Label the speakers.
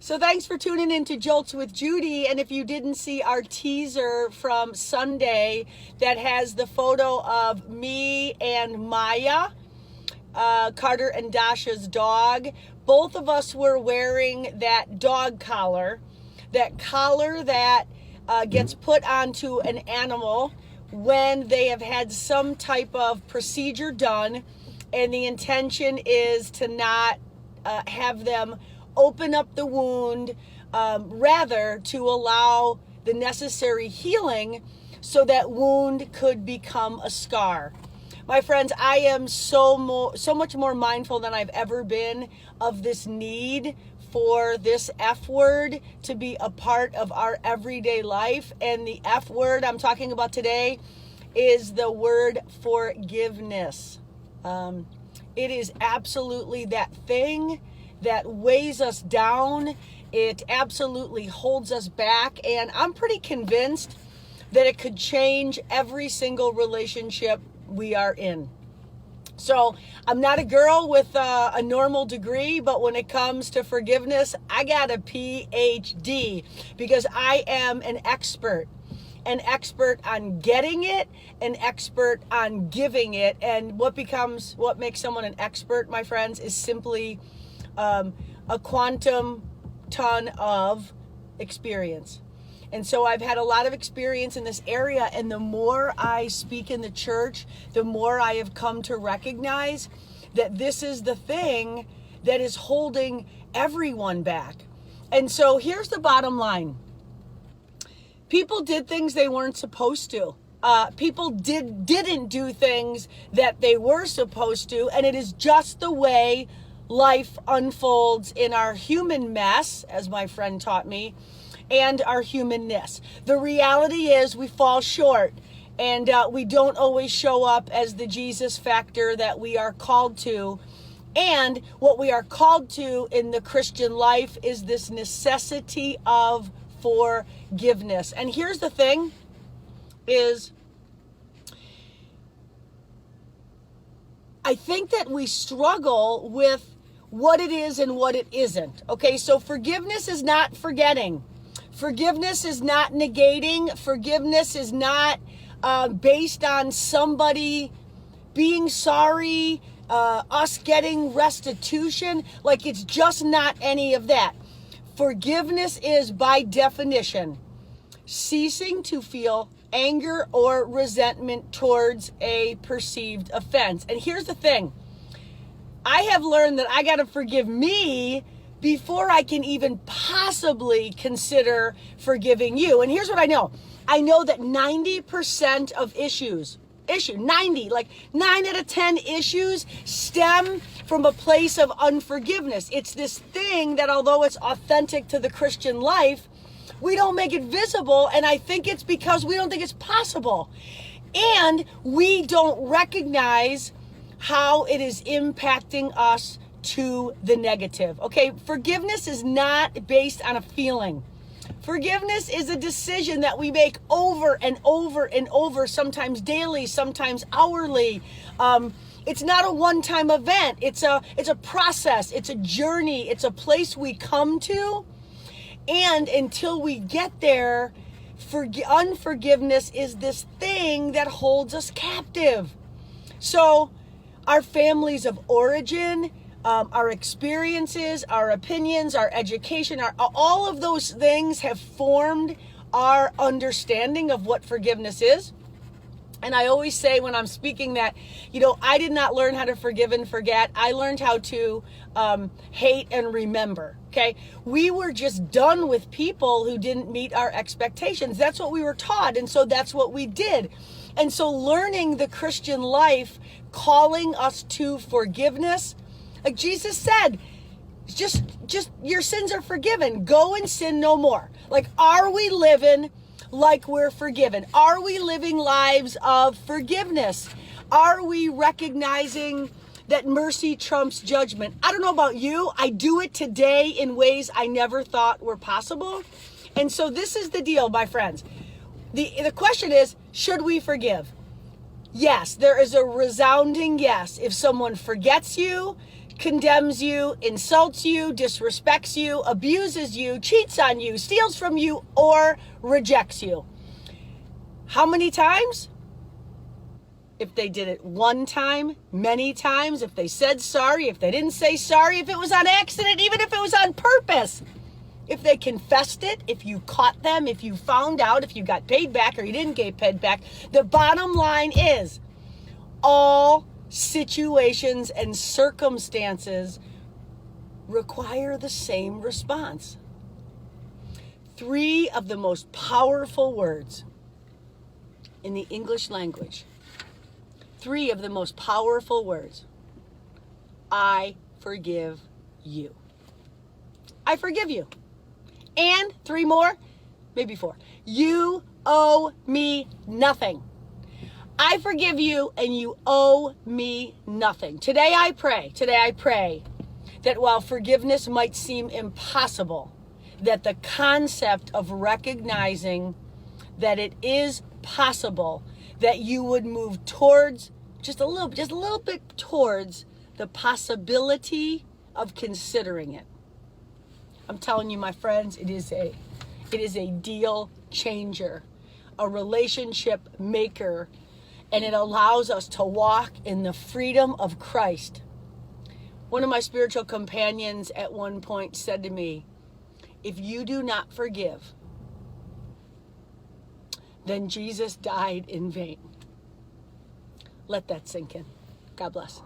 Speaker 1: So thanks for tuning in to Jolts with Judy. And if you didn't see our teaser from Sunday that has the photo of me and Maya, Carter and Dasha's dog, both of us were wearing that dog collar, that gets put onto an animal when they have had some type of procedure done, and the intention is to not have them open up the wound, rather to allow the necessary healing so that wound could become a scar. My friends, I am so much more mindful than I've ever been of this need for this F word to be a part of our everyday life. And the F word I'm talking about today is the word forgiveness. It is absolutely that thing that weighs us down. It absolutely holds us back. And I'm pretty convinced that it could change every single relationship we are in. So I'm not a girl with a normal degree, but when it comes to forgiveness, I got a PhD because I am an expert on getting it, an expert on giving it. And what makes someone an expert, my friends, is simply a quantum ton of experience. And so I've had a lot of experience in this area, and the more I speak in the church, the more I have come to recognize that this is the thing that is holding everyone back. And so here's the bottom line. People did things they weren't supposed to. People didn't do things that they were supposed to, and it is just the way life unfolds in our human mess, as my friend taught me, and our humanness. The reality is we fall short, and we don't always show up as the Jesus factor that we are called to. And what we are called to in the Christian life is this necessity of forgiveness. And here's the thing is, I think that we struggle with what it is and what it isn't. Okay, so forgiveness is not forgetting. Forgiveness is not negating. Forgiveness is not based on somebody being sorry, us getting restitution. Like, it's just not any of that. Forgiveness is, by definition, ceasing to feel anger or resentment towards a perceived offense. And here's the thing. I have learned that I got to forgive me before I can even possibly consider forgiving you. And here's what I know. I know that 90% of issues, 90, like 9 out of 10 issues stem from a place of unforgiveness. It's this thing that, although it's authentic to the Christian life, we don't make it visible. And I think it's because we don't think it's possible. And we don't recognize how it is impacting us to the negative. Okay, forgiveness is not based on a feeling. Forgiveness is a decision that we make over and over and over, sometimes daily, sometimes hourly. It's not a one-time event. It's a process. It's a journey. It's a place we come to. And until we get there, unforgiveness is this thing that holds us captive. So our families of origin, our experiences, our opinions, our education, all of those things have formed our understanding of what forgiveness is. And I always say when I'm speaking that, I did not learn how to forgive and forget. I learned how to hate and remember. Okay. We were just done with people who didn't meet our expectations. That's what we were taught. And so that's what we did. And so learning the Christian life, calling us to forgiveness, like Jesus said, just your sins are forgiven. Go and sin no more. Like, are we living like we're forgiven? Are we living lives of forgiveness? Are we recognizing that mercy trumps judgment? I don't know about you. I do it today in ways I never thought were possible. And so this is the deal, my friends. The question is, should we forgive? Yes, there is a resounding yes. If someone forgets you, condemns you, insults you, disrespects you, abuses you, cheats on you, steals from you, or rejects you. How many times? If they did it one time, many times, if they said sorry, if they didn't say sorry, if it was on accident, even if it was on purpose, if they confessed it, if you caught them, if you found out, if you got paid back or you didn't get paid back, the bottom line is all situations and circumstances require the same response. 3 of the most powerful words in the English language. 3 of the most powerful words. I forgive you. I forgive you. And 3 more, maybe 4. You owe me nothing. I forgive you and you owe me nothing. Today I pray that while forgiveness might seem impossible, that the concept of recognizing that it is possible, that you would move towards just a little bit towards the possibility of considering it. I'm telling you, my friends, it is a deal changer, a relationship maker, and it allows us to walk in the freedom of Christ. One of my spiritual companions at one point said to me, if you do not forgive, then Jesus died in vain. Let that sink in. God bless.